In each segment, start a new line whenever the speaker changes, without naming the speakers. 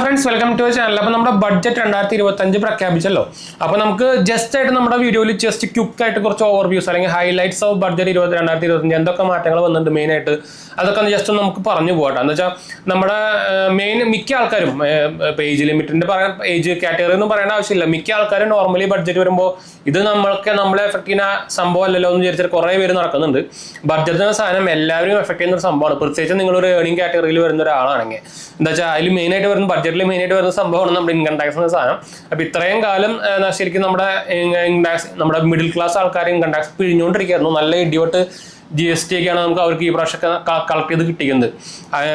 Friends welcome to channel. അപ്പോൾ നമ്മുടെ budget 2025 പ്രഖ്യാപിച്ചല്ലോ. അപ്പോൾ നമുക്ക് ജസ്റ്റ് ആയിട്ട് നമ്മുടെ വീഡിയോയിൽ ജസ്റ്റ് ക്വിക്ക് ആയിട്ട് കുറച്ച് ഓവർവ്യൂസ് അല്ലെങ്കിൽ ഹൈലൈറ്റ്സ് ഓഫ് ബഡ്ജറ്റ് 2025 എന്തൊക്കെ മാറ്റങ്ങൾ വന്നിട്ടുണ്ട് മെയിനായിട്ട് അതൊക്കെ ഒന്ന് ജസ്റ്റ് നമുക്ക് പറഞ്ഞു പോകട്ടെ. എന്ന് വെച്ചാൽ നമ്മുടെ മിക്ക ആൾക്കാരും ഏജ് ലിമിറ്റിന്റെ ഏജ് കാറ്റഗറി ഒന്നും പറയേണ്ട ആവശ്യമില്ല. മിക്ക ആൾക്കാരും നോർമലി ബഡ്ജറ്റ് വരുമ്പോൾ ഇത് നമ്മളെ എഫക്ട് ചെയ്യുന്ന സംഭവം അല്ലല്ലോ എന്ന് വിചാരിച്ചാൽ കുറേ പേര് നടക്കുന്നുണ്ട്. ബഡ്ജറ്റ് എന്ന സാധനം എല്ലാവരും എഫക്ട് ചെയ്യുന്ന ഒരു സംഭവമാണ്. പ്രത്യേകിച്ച് നിങ്ങളൊരു ഏർണിംഗ് കാറ്റഗറിയിൽ വരുന്ന ഒരാളാണെങ്കിൽ എന്താ വെച്ചാൽ അതിൽ മെയിനായിട്ട് വരുന്ന ബഡ്ജറ്റിൽ മെയിനായിട്ട് വരുന്ന സംഭവമാണ് നമ്മുടെ ഇൻകം ടാക്സ് എന്ന സാധനം. അപ്പോൾ ഇത്രയും കാലം ശരിക്കും നമ്മുടെ മിഡിൽ ക്ലാസ് ആൾക്കാർ ഇൻകം ടാക്സ് പിഴിഞ്ഞുകൊണ്ടിരിക്കുകയായിരുന്നു. നല്ല ഇടിയോട്ട് GST ഒക്കെയാണ് നമുക്ക് അവർക്ക് ഈ പ്രാവശ്യം കളക്ട് ചെയ്ത് കിട്ടിക്കുന്നത്.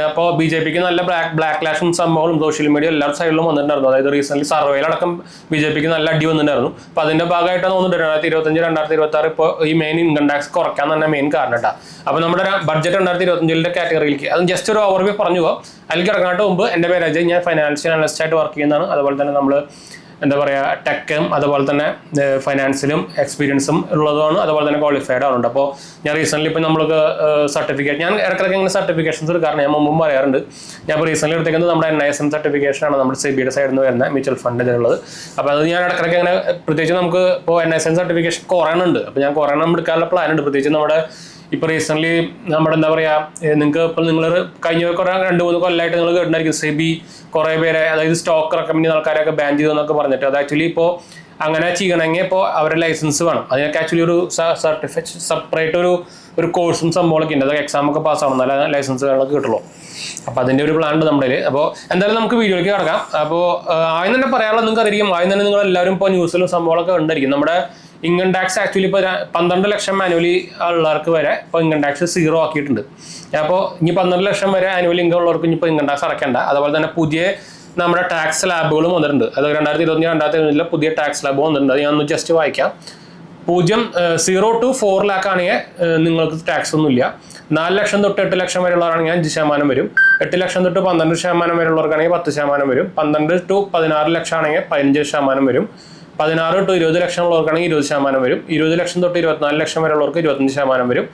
അപ്പോൾ BJPക്ക് നല്ല ബ്ലാക്ക് ലാഷും സംഭവങ്ങളും സോഷ്യൽ മീഡിയ എല്ലാ സൈഡിലും വന്നിട്ടുണ്ടായിരുന്നു. അതായത് റീസെന്റ് സർവേയിലടക്കം BJPക്ക് നല്ല അടി വന്നിട്ടുണ്ടായിരുന്നു. അപ്പോൾ അതിന്റെ ഭാഗമായിട്ടാണ് തോന്നുന്നുണ്ട് 2025 2026 ഇപ്പോൾ ഈ മെയിൻ ഇൻകം ടാക്സ് കുറയ്ക്കാൻ തന്നെ മെയിൻ കാരണം കേട്ടോ. അപ്പോൾ നമ്മുടെ ബഡ്ജറ്റ് 2025 കാറ്റഗറിയിലേക്ക് അത് ജസ്റ്റ് ഒരു ഓവർവ്യൂ പറഞ്ഞു പോകാം. അതിൽ കിടക്കാനായിട്ട് മുമ്പ് എൻ്റെ പേര് അജയ്, ഞാൻ ഫൈനാൻഷ്യൽ അനലിസ്റ്റ് ആയിട്ട് വർക്ക് ചെയ്യുന്നതാണ്. അതുപോലെ തന്നെ നമ്മൾ എന്താ പറയുക ടെക്കും അതുപോലെ തന്നെ ഫൈനാൻസിലും എക്സ്പീരിയൻസും ഉള്ളതാണ്. അതുപോലെ തന്നെ ക്വാളിഫൈഡ് ആവുന്നുണ്ട്. അപ്പോൾ ഞാൻ റീസെൻ്റ്ലി ഇപ്പോൾ നമ്മൾക്ക് സർട്ടിഫിക്കറ്റ് ഞാൻ ഇടയ്ക്കിടയ്ക്ക് ഇങ്ങനെ സർട്ടിഫിക്കേഷൻസ് എടുക്കാറുണ്ട്. ഞാൻ മുമ്പും പറയാറുണ്ട്. ഞാൻ ഇപ്പോൾ റീസെൻ്റ്ലി എടുത്തേക്കുന്നത് നമ്മുടെ NISM സർട്ടിഫിക്കേഷനാണ് നമ്മുടെ SEBIയുടെ സൈഡിൽ നിന്ന് വരുന്ന മ്യൂച്വൽ ഫണ്ട് ഇതിലുള്ളത്. അപ്പോൾ അത് ഞാൻ ഇടയ്ക്കിടയ്ക്ക് അങ്ങനെ പ്രത്യേകിച്ച് നമുക്ക് ഇപ്പോൾ NISM സർട്ടിഫിക്കേഷൻ കുറയണുണ്ട്. അപ്പോൾ ഞാൻ കുറയണം എടുക്കാനുള്ള പ്ലാൻ ഉണ്ട്. പ്രത്യേകിച്ച് നമ്മുടെ ഇപ്പോൾ റീസെൻ്റ്ലി നമ്മുടെ എന്താ പറയുക നിങ്ങൾക്ക് ഇപ്പോൾ നിങ്ങൾ കഴിഞ്ഞ കുറേ 2-3 കൊല്ലമായിട്ട് നിങ്ങൾ കേട്ടിട്ടുണ്ടായിരിക്കും SEBI കുറേ പേരെ അതായത് സ്റ്റോക്ക് റെക്കമെൻഡ് ചെയ്യുന്ന ആൾക്കാരൊക്കെ ബാൻ ചെയ്തെന്നൊക്കെ പറഞ്ഞിട്ട്. അത് ആക്ച്വലി ഇപ്പോൾ അങ്ങനെ ചെയ്യണമെങ്കിൽ ഇപ്പോൾ അവരുടെ ലൈസൻസ് വേണം. അതിനൊക്കെ ആക്ച്വലി ഒരു സർട്ടിഫിക്കറ്റ് സെപ്പറേറ്റ് ഒരു കോഴ്സും സംഭവമൊക്കെ ഉണ്ട്. അതൊക്കെ എക്സാമൊക്കെ പാസ്സാവണം നല്ല ലൈസൻസുകളൊക്കെ കിട്ടുള്ളൂ. അപ്പോൾ അതിൻ്റെ ഒരു പ്ലാൻ ഉണ്ട് നമ്മുടെ കയ്യിൽ. അപ്പോൾ എന്തായാലും നമുക്ക് വീഡിയോയിലേക്ക് കിടക്കാം. അപ്പോൾ ആദ്യം തന്നെ പറയാനുള്ളത് നിങ്ങൾക്ക് അറിയാം. ആദ്യം തന്നെ നിങ്ങൾ എല്ലാവരും ഇപ്പോൾ ന്യൂസിലും സംഭവങ്ങളൊക്കെ ഉണ്ടായിരിക്കും. നമ്മുടെ ഇൻകം ടാക്സ് ആക്ച്വലി ഇപ്പോൾ 12 ലക്ഷം ആനുവലി ഉള്ളവർക്ക് വരെ ഇപ്പോൾ ഇൻകം ടാക്സ് 0 ആക്കിയിട്ടുണ്ട്. അപ്പോൾ ഇനി 12 ലക്ഷം വരെ ആനുവൽ ഇൻകം ഉള്ളവർക്ക് ഇനി ഇപ്പോൾ ഇൻകം ടാക്സ് അടയ്ക്കേണ്ട. അതുപോലെ തന്നെ പുതിയ നമ്മുടെ ടാക്സ് സ്ലാബുകളും വന്നിട്ടുണ്ട്. അത് 2025 പുതിയ ടാക്സ് സ്ലാബ് വന്നിട്ടുണ്ട്. അത് ഞാനൊന്ന് ജസ്റ്റ് വായിക്കാം. 0 to 4 lakh ആണെങ്കിൽ നിങ്ങൾക്ക് ടാക്സ് ഒന്നുമില്ല. 4 ലക്ഷം തൊട്ട് 8 ലക്ഷം വരെയുള്ളവരാണെങ്കിൽ 5% വരും. 8 ലക്ഷം തൊട്ട് 12% വരെയുള്ളവർക്കാണെങ്കിൽ 10% വരും. 12 to 16 ലക്ഷം ആണെങ്കിൽ 15% വരും. 16 to 20 ലക്ഷം ഉള്ളവർക്കാണെങ്കിൽ 20% വരും. 20 ലക്ഷം തൊട്ട് 24 ലക്ഷം വരെ ഉള്ളവർക്ക് 25% വരും.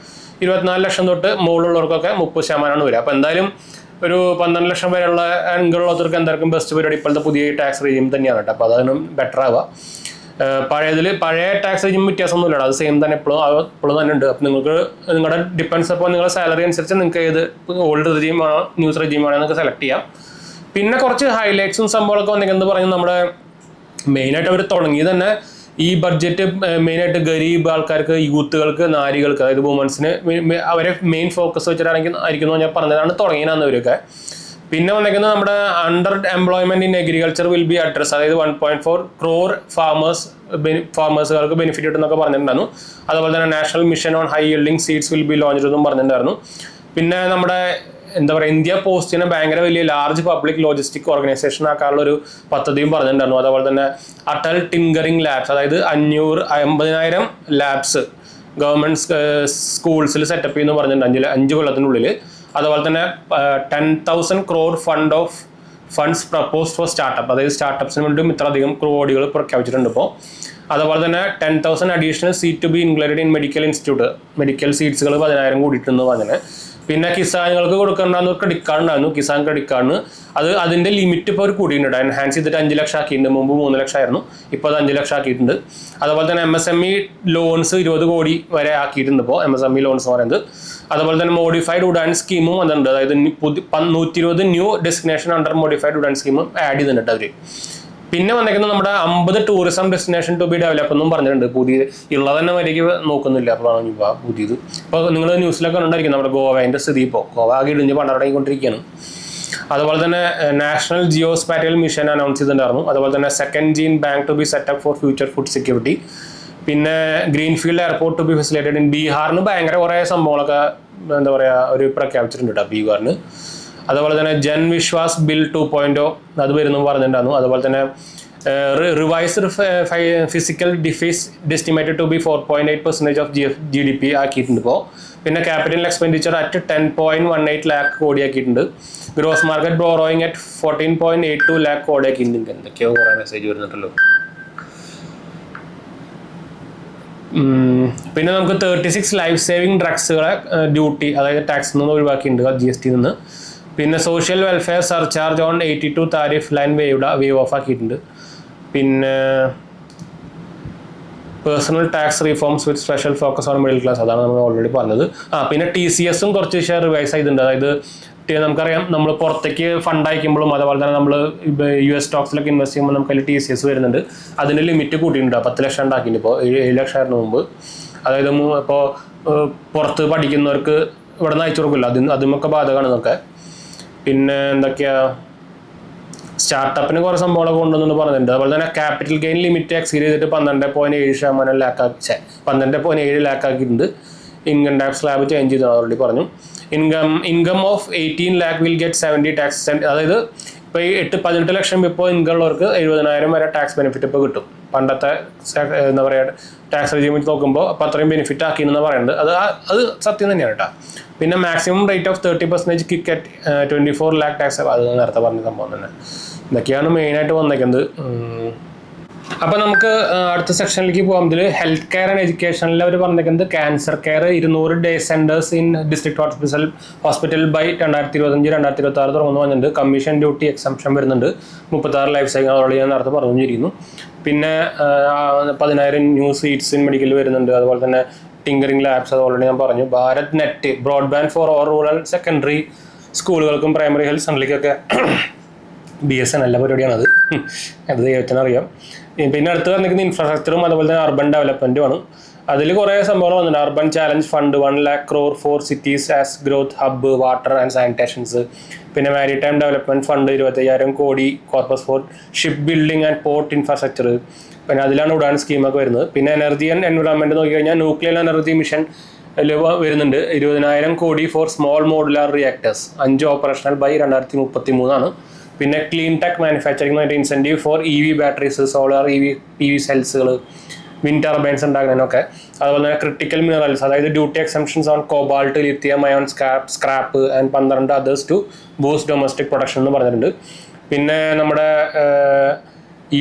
24 ലക്ഷം തൊട്ട് മുകളിലുള്ളവർക്കൊക്കെ 30% വരും. അപ്പോൾ എന്തായാലും ഒരു 12 ലക്ഷം വരെയുള്ള ഉള്ളവർക്ക് എന്തായാലും ബെസ്റ്റ് പരിപാടി ഇപ്പോഴത്തെ പുതിയ ടാക്സ് റെജീം തന്നെയാണ് കേട്ടോ. അപ്പോൾ അതിനും ബെറ്റർ ആവുക. പഴയ ടാക്സ് റെജീം വ്യത്യാസമൊന്നുമില്ല. അത് സെയിം തന്നെ ഇപ്പോഴും തന്നെ ഉണ്ട്. അപ്പോൾ നിങ്ങൾക്ക് നിങ്ങളുടെ ഡിപ്പെൻസ് അപ്പോൾ നിങ്ങളുടെ സാലറി അനുസരിച്ച് നിങ്ങൾക്ക് ഏത് ഓൾഡ് റെജീമാണോ ന്യൂസ് റെജീമാണോ എന്നൊക്കെ സെലക്ട് ചെയ്യാം. പിന്നെ കുറച്ച് ഹൈലൈറ്റ്സും സംഭവങ്ങളൊക്കെ വന്നിരിക്കുന്നത് പറഞ്ഞാൽ നമ്മുടെ മെയിനായിട്ട് അവർ തുടങ്ങി തന്നെ ഈ ബഡ്ജറ്റ് മെയിനായിട്ട് ഗരീബ് ആൾക്കാർക്ക്, യൂത്തുകൾക്ക്, നാരികൾക്ക് അതായത് വുമൻസിന് അവരെ മെയിൻ ഫോക്കസ് വെച്ചിട്ടായിരിക്കുന്നു ഞാൻ പറഞ്ഞതാണ് തുടങ്ങിയതാണ് അവരൊക്കെ. പിന്നെ വന്നിരിക്കുന്നത് നമ്മുടെ under employment in agriculture will be address, അതായത് 1.4 crore ഫാമേഴ്സുകൾക്ക് ബെനിഫിറ്റ് കിട്ടുന്നൊക്കെ പറഞ്ഞിട്ടുണ്ടായിരുന്നു. അതുപോലെ തന്നെ national mission on high yielding seeds will be launch എന്നും പറഞ്ഞിട്ടുണ്ടായിരുന്നു. പിന്നെ നമ്മുടെ എന്താ പറയുക ഇന്ത്യ പോസ്റ്റിനെ ഭയങ്കര വലിയ ലാർജ് പബ്ലിക് ലോജിസ്റ്റിക് ഓർഗനൈസേഷൻ ആക്കാനുള്ള ഒരു പദ്ധതിയും പറഞ്ഞിട്ടുണ്ടായിരുന്നു. അതുപോലെ തന്നെ അടൽ ടിങ്കറിംഗ് ലാബ്സ്, അതായത് 50,000 ലാബ്സ് ഗവൺമെന്റ് സ്കൂൾസിൽ സെറ്റപ്പ് ചെയ്യുന്നു പറഞ്ഞിട്ടുണ്ട് 5 കൊല്ലത്തിനുള്ളിൽ. അതുപോലെ തന്നെ 10,000 crore funds proposed four startup, അതായത് സ്റ്റാർട്ടപ്സിന് വേണ്ടിയും ഇത്രയധികം കോടികൾ പ്രഖ്യാപിച്ചിട്ടുണ്ട് ഇപ്പോൾ. അതുപോലെ തന്നെ 10,000 additional seat to be included in medical institute, medical സീറ്റ്സുകൾ 10,000 കൂടിയിട്ടുണ്ട് പറഞ്ഞത്. പിന്നെ കിസാനുകൾക്ക് കൊടുക്കേണ്ടാകുന്ന ഒരു ക്രെഡിറ്റ് കാർഡ് ഉണ്ടായിരുന്നു, കിസാൻ ക്രെഡിറ്റ് കാർഡിന്. അതിൻ്റെ ലിമിറ്റ് ഇപ്പോൾ അവർ കൂടിയിട്ടുണ്ട്, എൻഹാൻസ് ചെയ്തിട്ട് 5 ലക്ഷം ആക്കിയിട്ടുണ്ട്. മുമ്പ് 3 ലക്ഷം ആയിരുന്നു, ഇപ്പോൾ അത് 5 ലക്ഷം ആക്കിയിട്ടുണ്ട്. അതുപോലെ തന്നെ MSME ലോൺസ് 20 കോടി വരെ ആക്കിയിട്ടുണ്ട് ഇപ്പോൾ MSME ലോൺസ് എന്ന് പറയുന്നത്. അതുപോലെ തന്നെ മോഡിഫൈഡ് ഉഡാൻ സ്കീമും വന്നിട്ടുണ്ട്, അതായത് 120 new destination under modified UDAN സ്കീമും ആഡ് ചെയ്തിട്ടുണ്ട് അവർ. പിന്നെ വന്നിരിക്കുന്നത് നമ്മുടെ 50 tourism destination to be develop എന്നും പറഞ്ഞിട്ടുണ്ട്. പുതിയ ഉള്ളത് തന്നെ വരേക്ക് നോക്കുന്നില്ല, അപ്പോഴാണ് പുതിയത്. ഇപ്പോൾ നിങ്ങൾ ന്യൂസിലൊക്കെ ഉണ്ടായിരിക്കും നമ്മുടെ ഗോവയുടെ സ്ഥിതി. ഇപ്പോൾ ഗോവ ആകെ ഇടിഞ്ഞ് പണ്ടടങ്ങിക്കൊണ്ടിരിക്കുകയാണ്. അതുപോലെ തന്നെ national geo spatial mission announce ചെയ്തിട്ടുണ്ടായിരുന്നു. അതുപോലെ തന്നെ second gene bank to be setup for future food security. പിന്നെ greenfield airport to be facilitated in ബീഹാറിന് ഭയങ്കര കുറേ സംഭവങ്ങളൊക്കെ എന്താ പറയുക ഒരു പ്രഖ്യാപിച്ചിട്ടുണ്ട് കേട്ടോ ബീഹാറിന്. അതുപോലെ തന്നെ ജൻ വിശ്വാസ് ബിൽ 2.0 അത് വരുന്നു പറഞ്ഞിട്ടുണ്ടായിരുന്നു. അതുപോലെ തന്നെ revised fiscal deficit estimated to be 4.8% of GDP ആക്കിയിട്ടുണ്ട് ഇപ്പോൾ. പിന്നെ ക്യാപിറ്റൽ എക്സ്പെൻഡിച്ചർ അറ്റ് 10.18 lakh കോടി ആക്കിയിട്ടുണ്ട്. Gross market borrowing at 14.82 lakh കോടി ആക്കിയിട്ടുണ്ട്. എന്തൊക്കെയോ കുറേ മെസ്സേജ് വരുന്നുണ്ടല്ലോ. പിന്നെ നമുക്ക് 36 ലൈഫ് സേവിങ് ഡ്രഗ്സുകളെ ഡ്യൂട്ടി, അതായത് ടാക്സിൽ നിന്ന് ഒഴിവാക്കിയിട്ടുണ്ട് GST നിന്ന്. പിന്നെ social welfare surcharge on 82 tariff line wave of ആക്കിയിട്ടുണ്ട്. പിന്നെ personal tax reforms with special focus on middle class, അതാണ് നമ്മൾ ഓൾറെഡി പറഞ്ഞത്. പിന്നെ TCS കുറച്ച് ഷെയർ റിവൈസ് ചെയ്തിട്ടുണ്ട്. അതായത് നമുക്കറിയാം നമ്മൾ പുറത്തേക്ക് ഫണ്ട് അയക്കുമ്പോഴും അതുപോലെ തന്നെ നമ്മൾ US സ്റ്റോക്സിലൊക്കെ ഇൻവെസ്റ്റ് ചെയ്യുമ്പോൾ നമുക്ക് അതിൽ TCS വരുന്നുണ്ട്. അതിന് ലിമിറ്റ് കൂട്ടിയിട്ടുണ്ട്. 10 ലക്ഷം ഉണ്ടാക്കിയിട്ടുണ്ട്. ഇപ്പോൾ 7 ലക്ഷമായിരുന്നു മുമ്പ്. അതായത് ഇപ്പോൾ പുറത്ത് പഠിക്കുന്നവർക്ക് ഇവിടെ നിന്ന് അയച്ചു കൊടുക്കില്ല, അതുമൊക്കെ ബാധകമാണ് എന്നൊക്കെ. പിന്നെ എന്തൊക്കെയാ, സ്റ്റാർട്ടപ്പിന് കുറേ സംഭവങ്ങളൊക്കെ കൊണ്ടുവന്നു പറഞ്ഞിട്ടുണ്ട്. അതുപോലെ തന്നെ ക്യാപിറ്റൽ ഗെയിൻ ലിമിറ്റ് എക്സീഡ് ചെയ്തിട്ട് 12.7% ലാക്കാക്കി 12.7 ലാക്കാക്കിയിട്ടുണ്ട്. ഇൻകം ടാക്സ് സ്ലാബ് ചേഞ്ച് ചെയ്തു, ഓൾറെഡി പറഞ്ഞു. Income of 18 lakh will get 70 tax. അതായത് ഇപ്പോൾ ഈ 18 ലക്ഷം ഇപ്പോൾ ഇൻകം ഉള്ളവർക്ക് 70,000 വരെ ടാക്സ് ബെനിഫിറ്റ് ഇപ്പോൾ കിട്ടും. പണ്ടത്തെ എന്താ പറയുക ടാക്സ് റെജീം വെച്ച് നോക്കുമ്പോൾ അപ്പോൾ അത്രയും ബെനിഫിറ്റ് ആക്കിയെന്ന് പറയുന്നത് അത് സത്യം തന്നെയാണ് കേട്ടോ. പിന്നെ maximum rate of 30% kick at 24 lakh tax, അത് നേരത്തെ പറഞ്ഞ സംഭവം തന്നെ. ഇതൊക്കെയാണ് മെയിനായിട്ട് വന്നേക്കുന്നത്. അപ്പോൾ നമുക്ക് അടുത്ത സെക്ഷനിലേക്ക് പോകാം. ഇതിൽ ഹെൽത്ത് കെയർ ആൻഡ് എഡ്യൂക്കേഷനിൽ അവർ പറഞ്ഞേക്കുന്നത് cancer care 200 day centres in district hospital by 2025-2026 തുടങ്ങുന്നു വന്നിട്ടുണ്ട്. കമ്മീഷൻ ഡ്യൂട്ടി എക്സംഷൻ വരുന്നുണ്ട്. 36 ലൈഫ് സൈക്കിൾ ഓൾറെഡി ഞാൻ നേരത്തെ പറഞ്ഞിരിക്കുന്നു. പിന്നെ 10,000 ന്യൂ സീറ്റ്സ് ഇൻ മെഡിക്കൽ വരുന്നുണ്ട്. അതുപോലെ തന്നെ ടിങ്കറിംഗ് ലാബ്സ്, അത് ഓൾറെഡി ഞാൻ പറഞ്ഞു. Bharat net broadband for all rural secondary സ്കൂളുകൾക്കും പ്രൈമറി ഹെൽത്ത് സെൻ്ററിലേക്കൊക്കെ BSNL പരിപാടിയാണത്, അത് ദൈവത്തിനറിയാം. പിന്നെ അടുത്ത് പറഞ്ഞിരിക്കുന്ന ഇൻഫ്രാസ്ട്രക്ചറും അതുപോലെ തന്നെ അർബൻ ഡെവലപ്മെൻറ്റുമാണ്. അതിൽ കുറേ സംഭവങ്ങൾ വന്നിട്ടുണ്ട്. Urban challenge fund 1 lakh crore for cities as growth hub, water and sanitations. പിന്നെ maritime development fund 25,000 crore corpus for ship building and port infrastructure. പിന്നെ അതിലാണ് ഉഡാൻ സ്കീമൊക്കെ വരുന്നത്. പിന്നെ എനർജി ആൻഡ് എൻവയോൺമെൻറ്റ് നോക്കിക്കഴിഞ്ഞാൽ ന്യൂക്ലിയർ എനർജി മിഷൻ വരുന്നുണ്ട്. 20,000 crore for small modular reactors. 5 operational by 2033 പിന്നെ clean tech manufacturing incentive for EV batteries, solar PV സെൽസുകൾ, wind turbines ഉണ്ടാക്കുന്നതിനൊക്കെ. അതുപോലെ തന്നെ ക്രിട്ടിക്കൽ മിനറൽസ്, അതായത് duty exemptions on cobalt, lithium ion scrap and 12 others to boost domestic production എന്ന് പറഞ്ഞിട്ടുണ്ട്. പിന്നെ നമ്മുടെ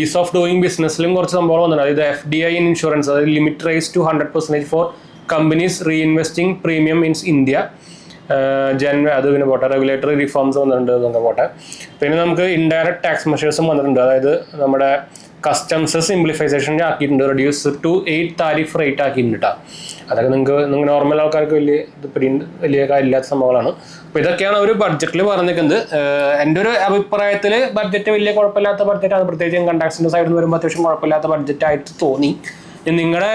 ഈസ് ഓഫ് ഡൂയിങ് ബിസിനസ്സിലും കുറച്ച് സംഭവങ്ങൾ വന്നിട്ടുണ്ട്. അതായത് FDI ഇൻ ഇൻഷുറൻസ്, അതായത് limit rise to 100% for companies reinvesting premium in India. അത് പിന്നെ പോട്ടെ. റെഗുലേറ്ററി റിഫോംസ് വന്നിട്ടുണ്ട്, എന്നൊക്കെ പോട്ടെ. പിന്നെ നമുക്ക് ഇൻഡയറക്റ്റ് ടാക്സ് മെഷേഴ്സും വന്നിട്ടുണ്ട്. അതായത് നമ്മുടെ കസ്റ്റംസ് സിംപ്ലിഫൈസേഷൻ ആക്കിയിട്ടുണ്ട്. റെഡ്യൂസ് ടു 8 താരിഫ് റേറ്റ് ആക്കിയിട്ടുണ്ട് കേട്ടോ. അതൊക്കെ നിങ്ങൾ നോർമൽ ആൾക്കാർക്ക് വലിയ കാര്യമില്ലാത്ത സംഭവങ്ങളാണ്. അപ്പോൾ ഇതൊക്കെയാണ് ഒരു ബഡ്ജറ്റിൽ പറഞ്ഞിരിക്കുന്നത്. എൻ്റെ ഒരു അഭിപ്രായത്തിൽ ബഡ്ജറ്റ് വലിയ കുഴപ്പമില്ലാത്ത ബഡ്ജറ്റാണ്. പ്രത്യേകിച്ച് ഇൻകം ടാക്സിൻ്റെ സൈഡിൽ നിന്ന് വരുമ്പോൾ അത്യാവശ്യം കുഴപ്പമില്ലാത്ത ബഡ്ജറ്റായിട്ട് തോന്നി. നിങ്ങളുടെ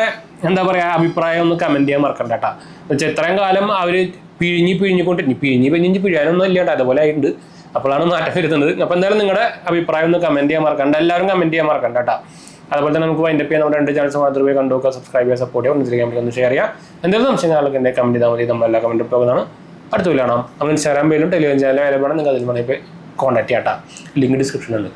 എന്താ പറയുക അഭിപ്രായം ഒന്ന് കമൻറ്റ് ചെയ്യാൻ മറക്കണ്ട കേട്ടോ. എന്നുവെച്ചാൽ ഇത്രയും കാലം അവർ പിഴിയാനൊന്നും ഇല്ലാണ്ട് അതുപോലെ ആയിട്ടുണ്ട്. അപ്പോഴാണ് മാറ്റം വരുന്നത്. അപ്പോൾ എന്തായാലും നിങ്ങളുടെ അഭിപ്രായം ഒന്ന് കമൻറ്റ് ചെയ്യാൻ മറക്കണ്ട. എല്ലാവരും കമൻറ്റ് ചെയ്യാൻ മറക്കണ്ട കേട്ടോ. അതുപോലെ തന്നെ നമുക്ക് വൈൻഡപ്പ് ചെയ്യാൻ നമ്മുടെ 2 ചാനൽസ് മാത്രമേ കണ്ടുനോക്കുക, സബ്സ്ക്രൈബ് ചെയ്യുക, സപ്പോർട്ട് ചെയ്യുക, ഒന്ന് ഷെയർ ചെയ്യുക. എന്തെങ്കിലും സംശയങ്ങളൊക്കെ എന്നെ കമൻറ്റ് ചെയ്താൽ മതി. നമ്മളെല്ലാ കമൻറ്റ് പോകുന്നതാണ്. അടുത്ത വീഡിയോ കാണാം. നമ്മൾ ഇൻസ്റ്റാഗ്രാം പേജിലും ടെലിഗ്രാം ചാനലും അവൈലബിൾ ആണ്. നിങ്ങൾക്ക് അതിൽ വേണമെങ്കിൽ കോൺടാക്ട് ചെയ്യാം കേട്ടോ. ലിങ്ക് ഡിസ്ക്രിപ്ഷനിലുണ്ട്.